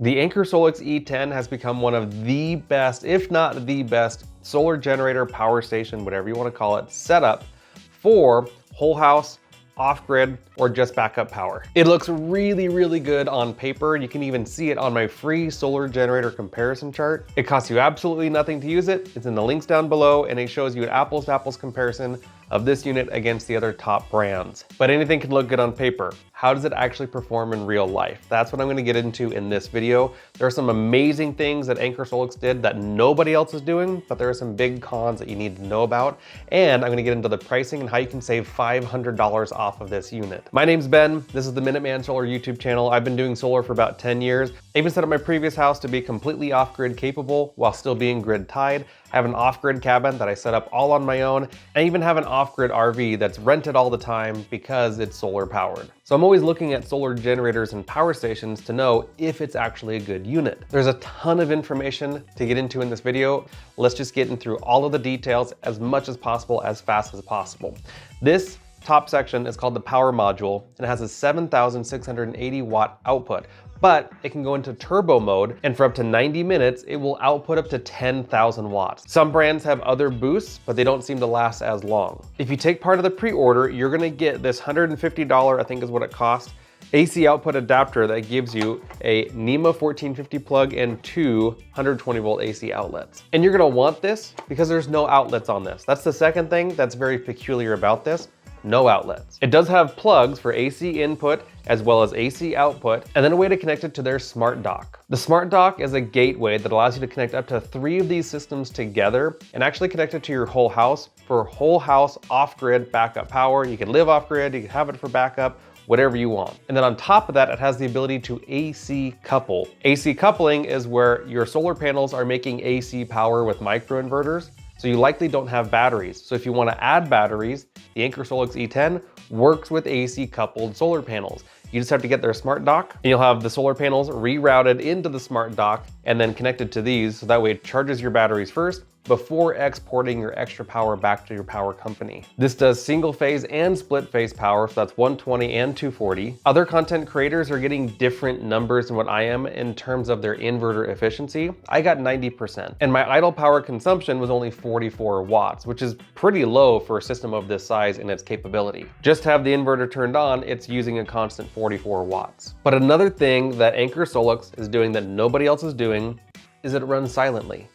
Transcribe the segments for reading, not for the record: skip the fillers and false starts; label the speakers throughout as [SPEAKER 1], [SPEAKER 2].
[SPEAKER 1] The Anker SOLIX E10 has become one of the best, if not the best, solar generator, power station, whatever you want to call it, setup for whole house, off-grid, or just backup power. It looks really, really good on paper. You can even see it on my free solar generator comparison chart. It costs you absolutely nothing to use it. It's in the links down below, and it shows you an apples to apples comparison of this unit against the other top brands. But anything can look good on paper. How does it actually perform in real life? That's what I'm gonna get into in this video. There are some amazing things that Anker SOLIX did that nobody else is doing, but there are some big cons that you need to know about. And I'm gonna get into the pricing and how you can save $500 off of this unit. My name's Ben. This is the Minuteman Solar YouTube channel. I've been doing solar for about 10 years. I even set up my previous house to be completely off-grid capable while still being grid tied. I have an off-grid cabin that I set up all on my own. I even have an off-grid RV that's rented all the time because it's solar powered. So I'm always looking at solar generators and power stations to know if it's actually a good unit. There's a ton of information to get into in this video. Let's just get in through all of the details as much as possible, as fast as possible. This top section is called the power module, and it has a 7,680 watt output. But it can go into turbo mode, and for up to 90 minutes, it will output up to 10,000 watts. Some brands have other boosts, but they don't seem to last as long. If you take part of the pre-order, you're gonna get this $150, I think is what it costs, AC output adapter that gives you a NEMA 1450 plug and two 120 volt AC outlets. And you're gonna want this because there's no outlets on this. That's the second thing that's very peculiar about this. No outlets. It does have plugs for AC input as well as AC output, and then a way to connect it to their smart dock. The smart dock is a gateway that allows you to connect up to 3 of these systems together and actually connect it to your whole house for whole house off-grid backup power. You can live off-grid, you can have it for backup, whatever you want. And then on top of that, it has the ability to AC couple. AC coupling is where your solar panels are making AC power with microinverters. So you likely don't have batteries. So if you want to add batteries, the Anker SOLIX E10 works with AC coupled solar panels. You just have to get their smart dock, and you'll have the solar panels rerouted into the smart dock and then connected to these, so that way it charges your batteries first before exporting your extra power back to your power company. This does single phase and split phase power, so that's 120 and 240. Other content creators are getting different numbers than what I am in terms of their inverter efficiency. I got 90%, and my idle power consumption was only 44 watts, which is pretty low for a system of this size and its capability. Just to have the inverter turned on, it's using a constant 44 watts. But another thing that Anker SOLIX is doing that nobody else is doing is it runs silently.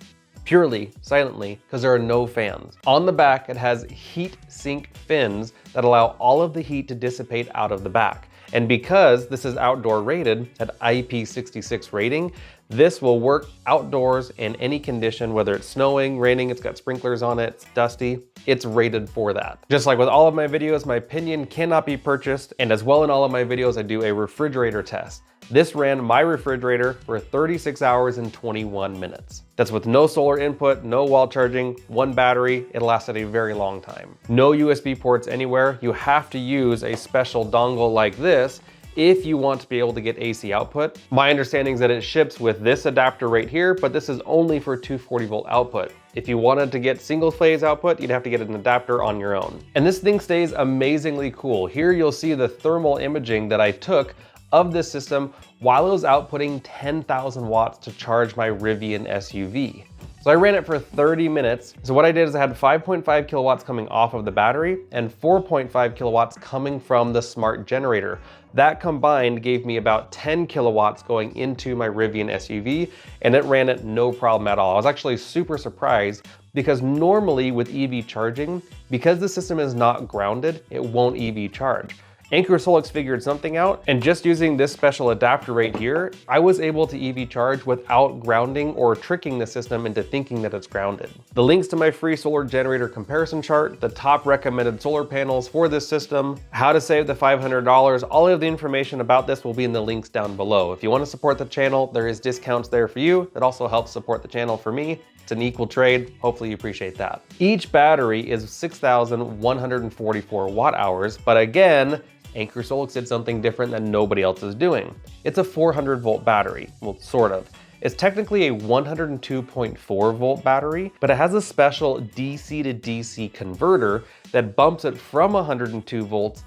[SPEAKER 1] Purely silently, because there are no fans. On the back, it has heat sink fins that allow all of the heat to dissipate out of the back. And because this is outdoor rated at IP66 rating, this will work outdoors in any condition, whether it's snowing, raining, it's got sprinklers on it, it's dusty, it's rated for that. Just like with all of my videos, my opinion cannot be purchased, and as well in all of my videos, I do a refrigerator test. This ran my refrigerator for 36 hours and 21 minutes. That's with no solar input, no wall charging, one battery. It lasted a very long time. No USB ports anywhere. You have to use a special dongle like this if you want to be able to get AC output. My understanding is that it ships with this adapter right here, but this is only for 240 volt output. If you wanted to get single phase output, you'd have to get an adapter on your own. And this thing stays amazingly cool. Here you'll see the thermal imaging that I took of this system while it was outputting 10,000 watts to charge my Rivian SUV. So I ran it for 30 minutes. So what I did is I had 5.5 kilowatts coming off of the battery and 4.5 kilowatts coming from the smart generator. That combined gave me about 10 kilowatts going into my Rivian SUV, and it ran it no problem at all. I was actually super surprised because normally with EV charging, because the system is not grounded, it won't EV charge. Anker SOLIX figured something out, and just using this special adapter right here, I was able to EV charge without grounding or tricking the system into thinking that it's grounded. The links to my free solar generator comparison chart, the top recommended solar panels for this system, how to save the $500, all of the information about this will be in the links down below. If you want to support the channel, there is discounts there for you. That also helps support the channel for me. It's an equal trade. Hopefully you appreciate that. Each battery is 6,144 watt hours, but again, Anker SOLIX did something different that nobody else is doing. It's a 400 volt battery, well, sort of. It's technically a 102.4 volt battery, but it has a special DC to DC converter that bumps it from 102 volts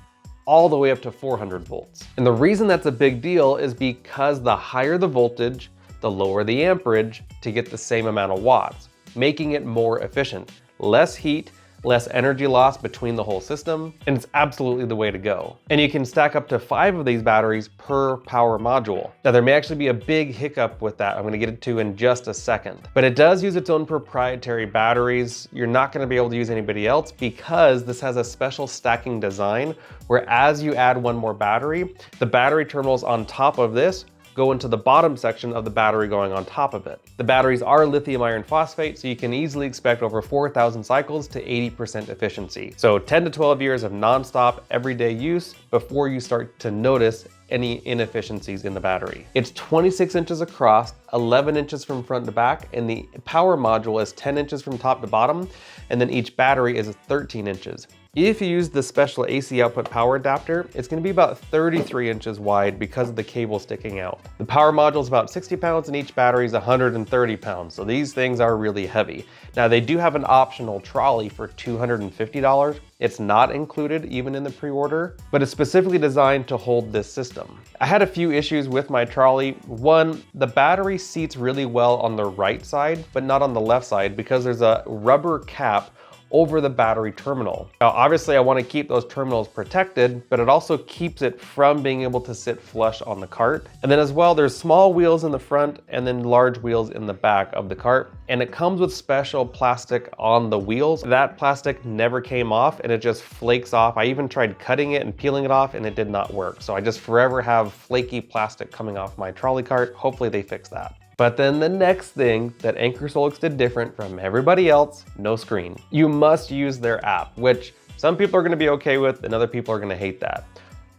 [SPEAKER 1] all the way up to 400 volts. And the reason that's a big deal is because the higher the voltage, the lower the amperage to get the same amount of watts, making it more efficient. Less heat, less energy loss between the whole system, and it's absolutely the way to go. And you can stack up to 5 of these batteries per power module. Now there may actually be a big hiccup with that I'm gonna get into in just a second, but it does use its own proprietary batteries. You're not gonna be able to use anybody else because this has a special stacking design where as you add one more battery, the battery terminals on top of this go into the bottom section of the battery going on top of it. The batteries are lithium iron phosphate, so you can easily expect over 4,000 cycles to 80% efficiency. So 10 to 12 years of nonstop everyday use before you start to notice any inefficiencies in the battery. It's 26 inches across, 11 inches from front to back, and the power module is 10 inches from top to bottom, and then each battery is 13 inches. If you use the special AC output power adapter, it's gonna be about 33 inches wide because of the cable sticking out. The power module is about 60 pounds and each battery is 130 pounds, so these things are really heavy. Now they do have an optional trolley for $250. It's not included even in the pre-order, but it's specifically designed to hold this system. I had a few issues with my trolley. One, the battery seats really well on the right side, but not on the left side because there's a rubber cap over the battery terminal. Now, obviously I want to keep those terminals protected, but it also keeps it from being able to sit flush on the cart. And then as well, there's small wheels in the front and then large wheels in the back of the cart. And it comes with special plastic on the wheels. That plastic never came off and it just flakes off. I even tried cutting it and peeling it off and it did not work. So I just forever have flaky plastic coming off my trolley cart. Hopefully they fix that. But then the next thing that Anker SOLIX did different from everybody else, no screen. You must use their app, which some people are gonna be okay with and other people are gonna hate that.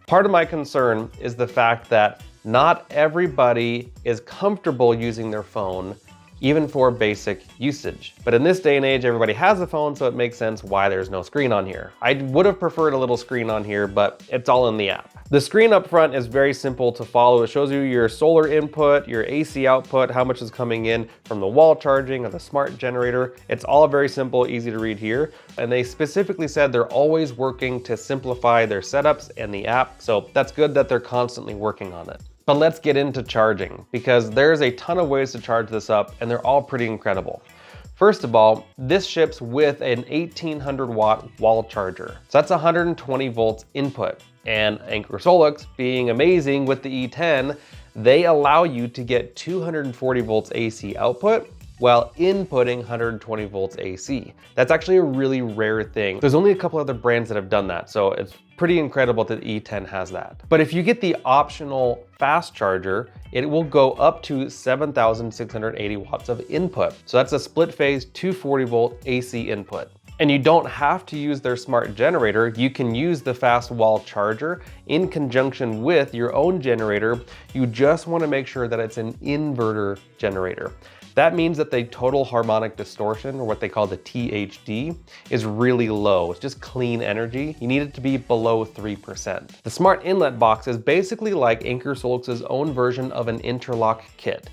[SPEAKER 1] Part of my concern is the fact that not everybody is comfortable using their phone, even for basic usage. But in this day and age, everybody has a phone, so it makes sense why there's no screen on here. I would have preferred a little screen on here, but it's all in the app. The screen up front is very simple to follow. It shows you your solar input, your AC output, how much is coming in from the wall charging or the smart generator. It's all very simple, easy to read here. And they specifically said they're always working to simplify their setups and the app. So that's good that they're constantly working on it. But let's get into charging because there's a ton of ways to charge this up and they're all pretty incredible. First of all, this ships with an 1800 watt wall charger. So that's 120 volts input. And Anker SOLIX, being amazing with the E10, they allow you to get 240 volts AC output while inputting 120 volts AC. That's actually a really rare thing. There's only a couple other brands that have done that, so it's pretty incredible that the E10 has that. But if you get the optional fast charger, it will go up to 7,680 watts of input. So that's a split phase 240 volt AC input. And you don't have to use their smart generator. You can use the fast wall charger in conjunction with your own generator. You just want to make sure that it's an inverter generator. That means that the total harmonic distortion, or what they call the THD, is really low. It's just clean energy. You need it to be below 3%. The smart inlet box is basically like Anker SOLIX's own version of an interlock kit.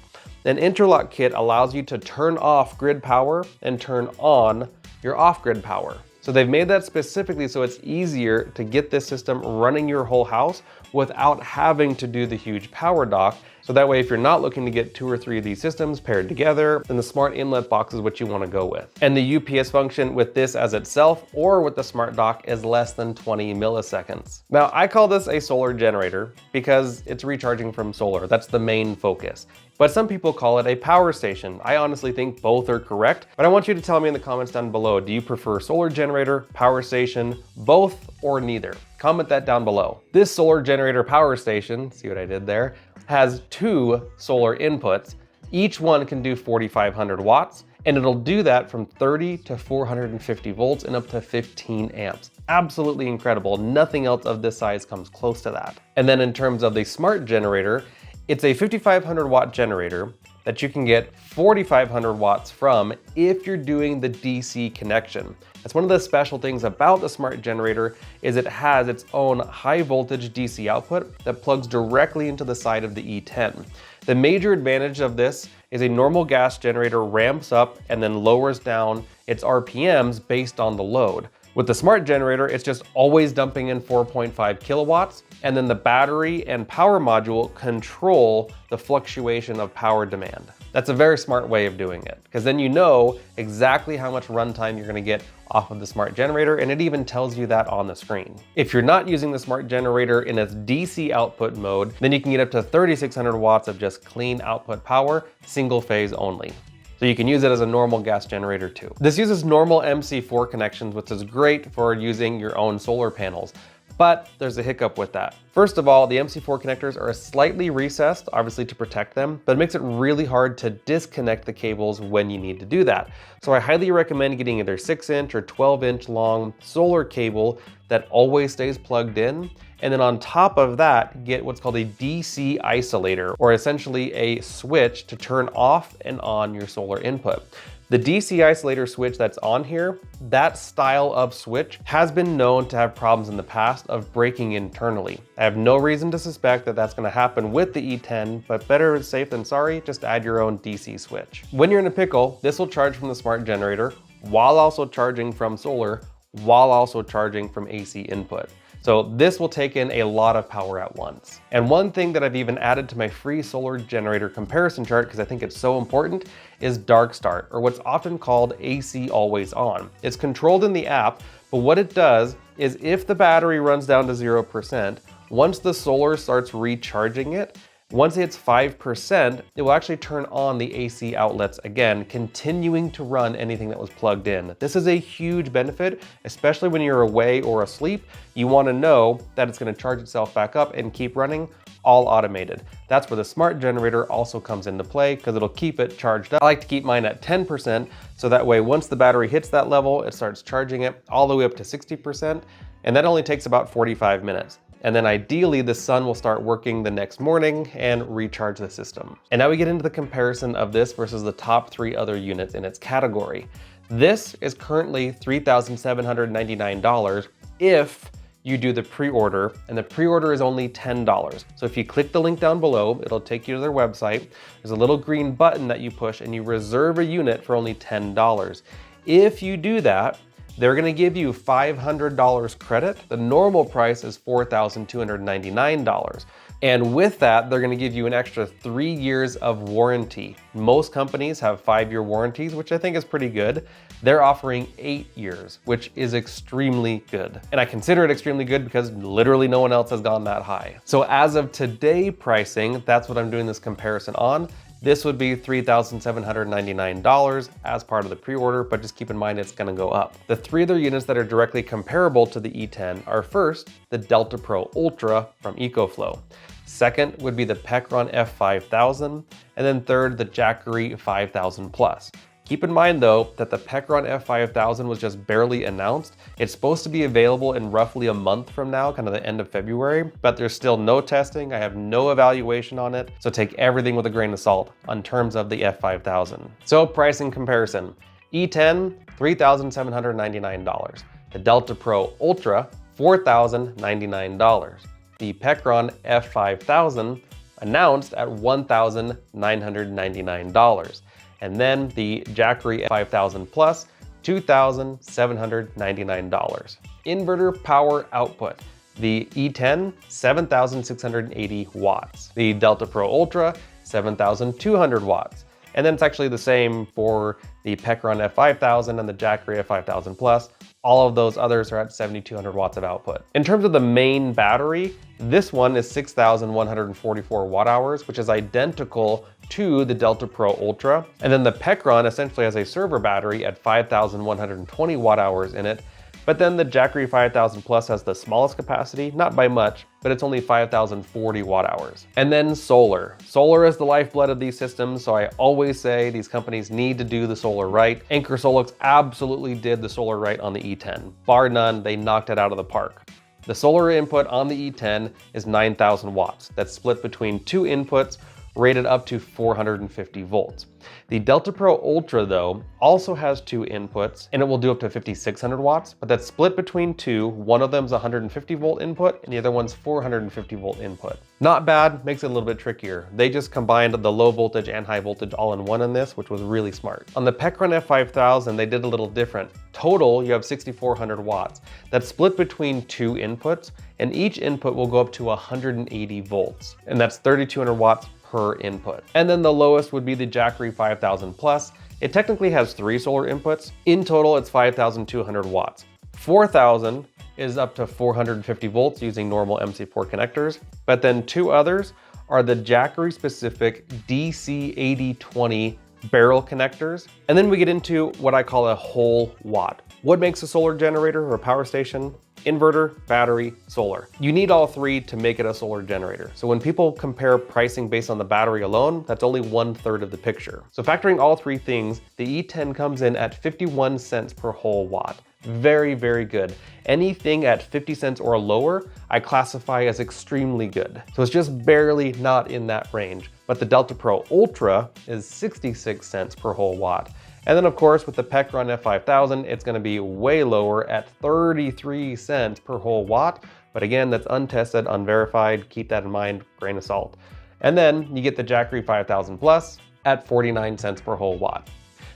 [SPEAKER 1] An interlock kit allows you to turn off grid power and turn on your off-grid power. So they've made that specifically so it's easier to get this system running your whole house without having to do the huge power dock. So that way, if you're not looking to get 2 or 3 of these systems paired together, then the smart inlet box is what you want to go with. And the UPS function with this as itself or with the smart dock is less than 20 milliseconds. Now, I call this a solar generator because it's recharging from solar. That's the main focus. But some people call it a power station. I honestly think both are correct, but I want you to tell me in the comments down below, do you prefer solar generator, power station, both, or neither? Comment that down below. This solar generator power station, see what I did there, has 2 solar inputs. Each one can do 4,500 watts, and it'll do that from 30 to 450 volts and up to 15 amps. Absolutely incredible. Nothing else of this size comes close to that. And then in terms of the smart generator, it's a 5,500 watt generator that you can get 4,500 watts from if you're doing the DC connection. That's one of the special things about the smart generator is it has its own high voltage DC output that plugs directly into the side of the E10. The major advantage of this is a normal gas generator ramps up and then lowers down its RPMs based on the load. With the smart generator, it's just always dumping in 4.5 kilowatts, and then the battery and power module control the fluctuation of power demand. That's a very smart way of doing it, because then you know exactly how much runtime you're going to get off of the smart generator, and it even tells you that on the screen. If you're not using the smart generator in its DC output mode, then you can get up to 3,600 watts of just clean output power, single phase only. So you can use it as a normal gas generator too. This uses normal MC4 connections, which is great for using your own solar panels. But there's a hiccup with that. First of all, the MC4 connectors are slightly recessed, obviously to protect them, but it makes it really hard to disconnect the cables when you need to do that. So I highly recommend getting either 6-inch or 12-inch long solar cable that always stays plugged in. And then on top of that, get what's called a DC isolator, or essentially a switch to turn off and on your solar input. The DC isolator switch that's on here, that style of switch has been known to have problems in the past of breaking internally. I have no reason to suspect that that's going to happen with the E10, but better safe than sorry, just add your own DC switch. When you're in a pickle, this will charge from the smart generator while also charging from solar, while also charging from AC input. So this will take in a lot of power at once. And one thing that I've even added to my free solar generator comparison chart, because I think it's so important, is dark start, or what's often called AC always on. It's controlled in the app, but what it does is if the battery runs down to 0%, once the solar starts recharging it, once it's 5%, it will actually turn on the AC outlets again, continuing to run anything that was plugged in. This is a huge benefit, especially when you're away or asleep. You want to know that it's going to charge itself back up and keep running, all automated. That's where the smart generator also comes into play, because it'll keep it charged up. I like to keep mine at 10%, so that way once the battery hits that level, it starts charging it all the way up to 60%, and that only takes about 45 minutes. And then ideally the sun will start working the next morning and recharge the system. And now we get into the comparison of this versus the top 3 other units in its category. This is currently $3,799 if you do the pre-order, and the pre-order is only $10. So if you click the link down below, it'll take you to their website. There's a little green button that you push and you reserve a unit for only $10. If you do that, they're going to give you $500 credit. The normal price is $4,299. And with that, they're going to give you an extra 3 years of warranty. Most companies have 5-year warranties, which I think is pretty good. They're offering 8 years, which is extremely good. And I consider it extremely good because literally no one else has gone that high. So as of today pricing, that's what I'm doing this comparison on. This would be $3,799 as part of the pre-order, but just keep in mind it's gonna go up. The 3 other units that are directly comparable to the E10 are first, the Delta Pro Ultra from EcoFlow. Second would be the Pecron F5000, and then third, the Jackery 5000 Plus. Keep in mind though, that the Pecron F5000 was just barely announced. It's supposed to be available in roughly a month from now, kind of the end of February, but there's still no testing. I have no evaluation on it. So take everything with a grain of salt on terms of the F5000. So pricing comparison, E10, $3,799. The Delta Pro Ultra, $4,099. The Pecron F5000 announced at $1,999. And then the Jackery 5000 Plus, $2,799. Inverter power output. The E10, 7,680 watts. The Delta Pro Ultra, 7,200 watts. And then it's actually the same for the Pecron F5000 and the Jackery F5000 Plus. All of those others are at 7,200 watts of output. In terms of the main battery, this one is 6,144 watt hours, which is identical to the Delta Pro Ultra. And then the Pecron essentially has a server battery at 5,120 watt hours in it. But then the Jackery 5000 Plus has the smallest capacity, not by much, but it's only 5,040 watt hours. And then solar. Solar is the lifeblood of these systems, so I always say these companies need to do the solar right. Anker SOLIX absolutely did the solar right on the E10. Bar none, they knocked it out of the park. The solar input on the E10 is 9,000 watts. That's split between 2 inputs, rated up to 450 volts. The Delta Pro Ultra though also has 2 inputs and it will do up to 5600 watts, but that's split between 2. One of them's 150 volt input and the other one's 450 volt input. Not bad, makes it a little bit trickier. They just combined the low voltage and high voltage all in one in this, which was really smart. On the Pecron F5000, they did a little different. Total, you have 6400 watts. That's split between 2 inputs, and each input will go up to 180 volts, and that's 3200 watts per input. And then the lowest would be the Jackery 5000 Plus. It technically has 3 solar inputs. In total, it's 5200 watts. 4000 is up to 450 volts using normal MC4 connectors, but then 2 others are the Jackery specific DC8020 barrel connectors. And then we get into what I call a whole watt. What makes a solar generator or a power station? Inverter, battery, solar. You need all 3 to make it a solar generator. So when people compare pricing based on the battery alone, that's only 1/3 of the picture. So factoring all 3 things, the E10 comes in at 51 cents per whole watt. Very, very good. Anything at 50 cents or lower, I classify as extremely good. So it's just barely not in that range. But the Delta Pro Ultra is 66 cents per whole watt. And then of course, with the Pecron F5000, it's gonna be way lower at 33 cents per whole watt. But again, that's untested, unverified. Keep that in mind, grain of salt. And then you get the Jackery 5000 Plus at 49 cents per whole watt.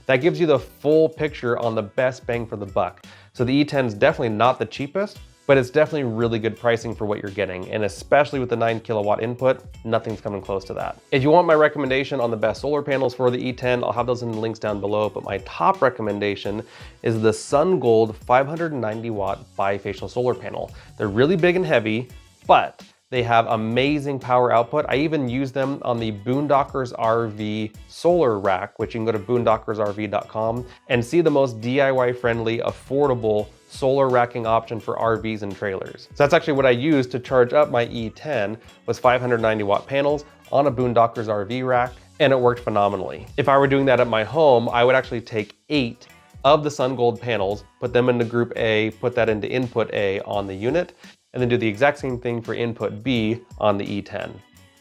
[SPEAKER 1] That gives you the full picture on the best bang for the buck. So the E10 is definitely not the cheapest, but it's definitely really good pricing for what you're getting. And especially with the 9 kilowatt input, nothing's coming close to that. If you want my recommendation on the best solar panels for the E10, I'll have those in the links down below. But my top recommendation is the SunGold 590 watt bifacial solar panel. They're really big and heavy, but they have amazing power output. I even use them on the Boondockers RV solar rack, which you can go to boondockersrv.com and see the most DIY friendly, affordable solar racking option for RVs and trailers. So that's actually what I used to charge up my E10, was 590 watt panels on a Boondockers RV rack, and it worked phenomenally. If I were doing that at my home, I would actually take 8 of the SunGold panels, put them into group A, put that into input A on the unit, and then do the exact same thing for input B on the E10.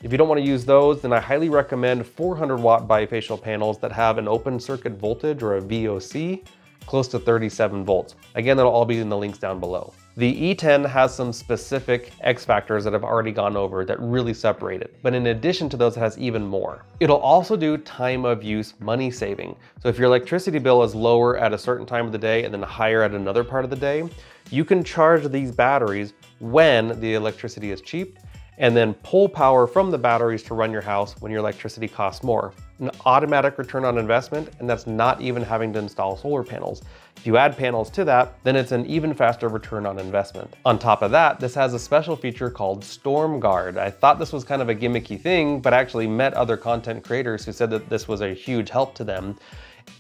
[SPEAKER 1] If you don't want to use those, then I highly recommend 400 watt bifacial panels that have an open circuit voltage, or a VOC, close to 37 volts. Again, that'll all be in the links down below. The E10 has some specific X factors that I've already gone over that really separate it. But in addition to those, it has even more. It'll also do time of use money saving. So if your electricity bill is lower at a certain time of the day and then higher at another part of the day, you can charge these batteries when the electricity is cheap, and then pull power from the batteries to run your house when your electricity costs more. An automatic return on investment, and that's not even having to install solar panels. If you add panels to that, then it's an even faster return on investment. On top of that, this has a special feature called Storm Guard. I thought this was kind of a gimmicky thing, but actually met other content creators who said that this was a huge help to them.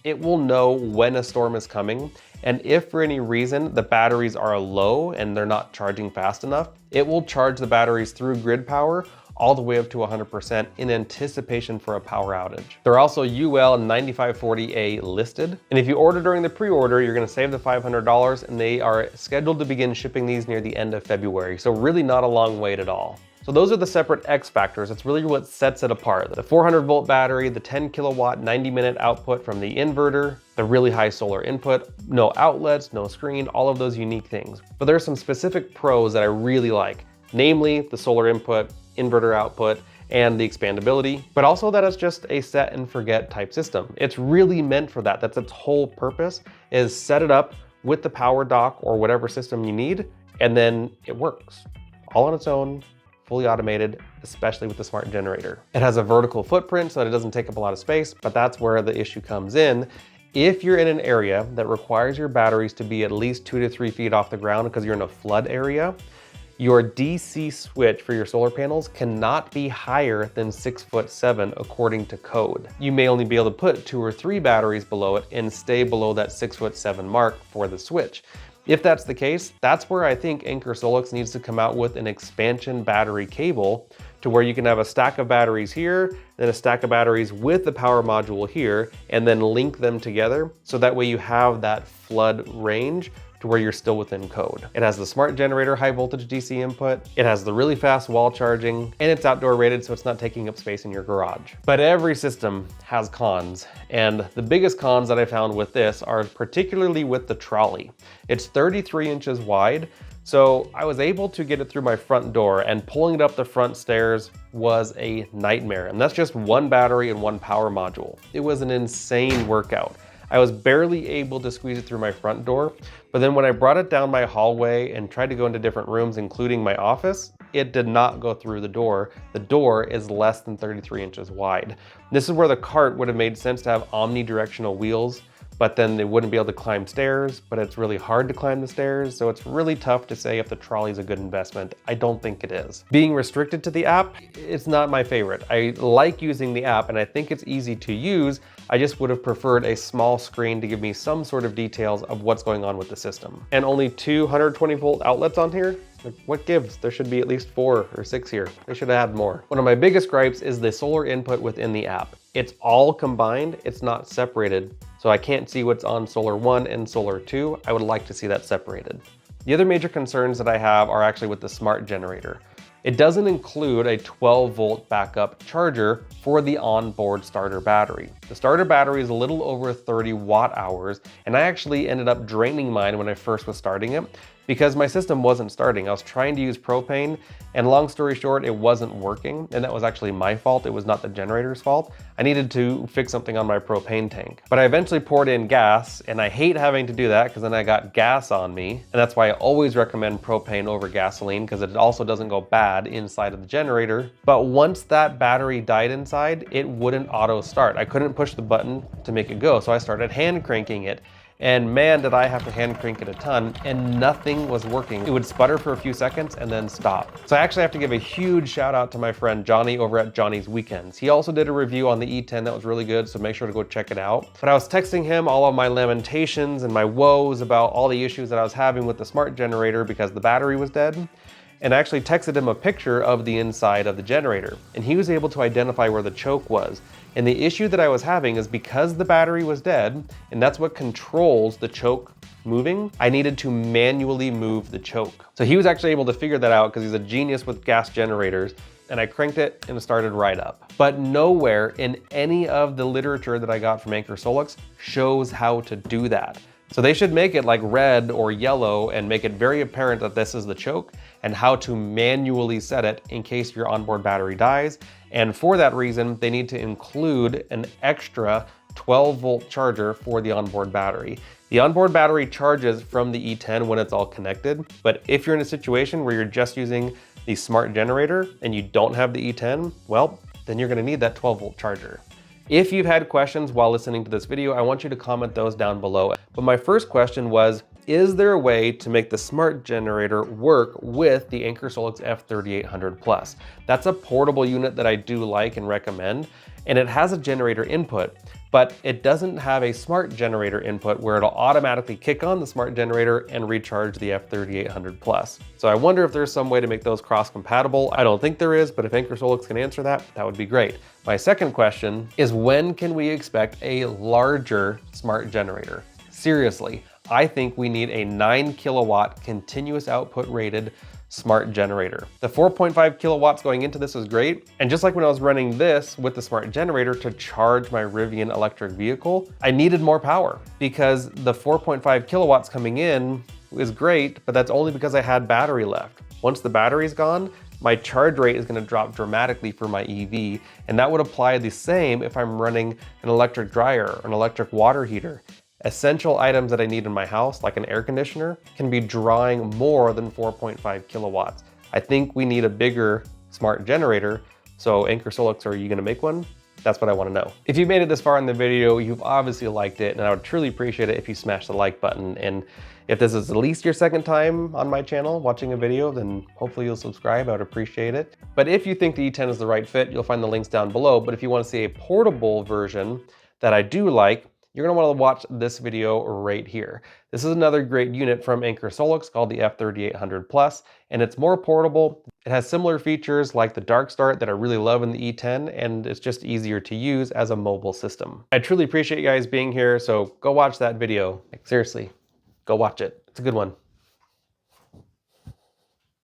[SPEAKER 1] It will know when a storm is coming, and if for any reason the batteries are low and they're not charging fast enough, it will charge the batteries through grid power all the way up to 100% in anticipation for a power outage. They're also UL 9540A listed, and if you order during the pre-order, you're gonna save the $500, and they are scheduled to begin shipping these near the end of February, so really not a long wait at all. So those are the separate X factors. That's really what sets it apart. The 400 volt battery, the 10 kilowatt, 90-minute output from the inverter, the really high solar input, no outlets, no screen, all of those unique things. But there are some specific pros that I really like, namely the solar input, inverter output, and the expandability, but also that it's just a set and forget type system. It's really meant for that. That's its whole purpose, is set it up with the power dock or whatever system you need, and then it works all on its own, fully automated, especially with the smart generator. It has a vertical footprint so that it doesn't take up a lot of space, but that's where the issue comes in. If you're in an area that requires your batteries to be at least 2 to 3 feet off the ground because you're in a flood area, your DC switch for your solar panels cannot be higher than 6'7" according to code. You may only be able to put 2 or 3 batteries below it and stay below that 6'7" mark for the switch. If that's the case, that's where I think Anker SOLIX needs to come out with an expansion battery cable to where you can have a stack of batteries here, then a stack of batteries with the power module here, and then link them together. So that way you have that flood range to where you're still within code. It has the smart generator high voltage DC input, it has the really fast wall charging, and it's outdoor rated so it's not taking up space in your garage. But every system has cons, and the biggest cons that I found with this are particularly with the trolley. It's 33 inches wide, so I was able to get it through my front door, and pulling it up the front stairs was a nightmare. And that's just one battery and one power module. It was an insane workout. I was barely able to squeeze it through my front door, but then when I brought it down my hallway and tried to go into different rooms, including my office, it did not go through the door. The door is less than 33 inches wide. This is where the cart would have made sense to have omnidirectional wheels, but then they wouldn't be able to climb stairs, but it's really hard to climb the stairs, so it's really tough to say if the trolley is a good investment. I don't think it is. Being restricted to the app, it's not my favorite. I like using the app and I think it's easy to use. I just would have preferred a small screen to give me some sort of details of what's going on with the system. And only 220 volt outlets on here? Like, what gives? There should be at least 4 or 6 here. They should have had more. One of my biggest gripes is the solar input within the app. It's all combined, it's not separated. So I can't see what's on Solar 1 and Solar 2. I would like to see that separated. The other major concerns that I have are actually with the smart generator. It doesn't include a 12 volt backup charger for the onboard starter battery. The starter battery is a little over 30 watt hours, and I actually ended up draining mine when I first was starting it because my system wasn't starting. I was trying to use propane, and long story short, it wasn't working, and that was actually my fault. It was not the generator's fault. I needed to fix something on my propane tank. But I eventually poured in gas, and I hate having to do that because then I got gas on me, and that's why I always recommend propane over gasoline because it also doesn't go bad inside of the generator. But once that battery died inside, it wouldn't auto start. I couldn't push the button to make it go, so I started hand cranking it. And man, did I have to hand crank it a ton, and nothing was working. It would sputter for a few seconds and then stop. So I actually have to give a huge shout out to my friend Johnny over at Johnny's Weekends. He also did a review on the E10 that was really good, so make sure to go check it out. But I was texting him all of my lamentations and my woes about all the issues that I was having with the smart generator because the battery was dead. And I actually texted him a picture of the inside of the generator, and he was able to identify where the choke was. And the issue that I was having is because the battery was dead, and that's what controls the choke moving, I needed to manually move the choke. So he was actually able to figure that out because he's a genius with gas generators, and I cranked it and it started right up. But nowhere in any of the literature that I got from Anker SOLIX shows how to do that. So they should make it like red or yellow and make it very apparent that this is the choke and how to manually set it in case your onboard battery dies. And for that reason, they need to include an extra 12 volt charger for the onboard battery. The onboard battery charges from the E10 when it's all connected, but if you're in a situation where you're just using the smart generator and you don't have the E10, well, then you're gonna need that 12 volt charger. If you've had questions while listening to this video, I want you to comment those down below. But my first question was, is there a way to make the smart generator work with the Anker SOLIX F3800 Plus? That's a portable unit that I do like and recommend, and it has a generator input, but it doesn't have a smart generator input where it'll automatically kick on the smart generator and recharge the F3800 Plus. So I wonder if there's some way to make those cross-compatible. I don't think there is, but if Anker SOLIX can answer that, that would be great. My second question is, when can we expect a larger smart generator? Seriously, I think we need a 9 kilowatt continuous output rated smart generator. The 4.5 kilowatts going into this was great. And just like when I was running this with the smart generator to charge my Rivian electric vehicle, I needed more power because the 4.5 kilowatts coming in is great, but that's only because I had battery left. Once the battery's gone, my charge rate is going to drop dramatically for my EV, and that would apply the same if I'm running an electric dryer or an electric water heater. Essential items that I need in my house, like an air conditioner, can be drawing more than 4.5 kilowatts. I think we need a bigger smart generator. So Anker SOLIX, are you gonna make one? That's what I wanna know. If you made it this far in the video, you've obviously liked it, and I would truly appreciate it if you smash the like button. And if this is at least your second time on my channel watching a video, then hopefully you'll subscribe. I would appreciate it. But if you think the E10 is the right fit, you'll find the links down below. But if you wanna see a portable version that I do like, you're gonna wanna watch this video right here. This is another great unit from Anker SOLIX called the F3800 Plus, and it's more portable. It has similar features like the dark start that I really love in the E10, and it's just easier to use as a mobile system. I truly appreciate you guys being here, so go watch that video. Like, seriously, go watch it. It's a good one.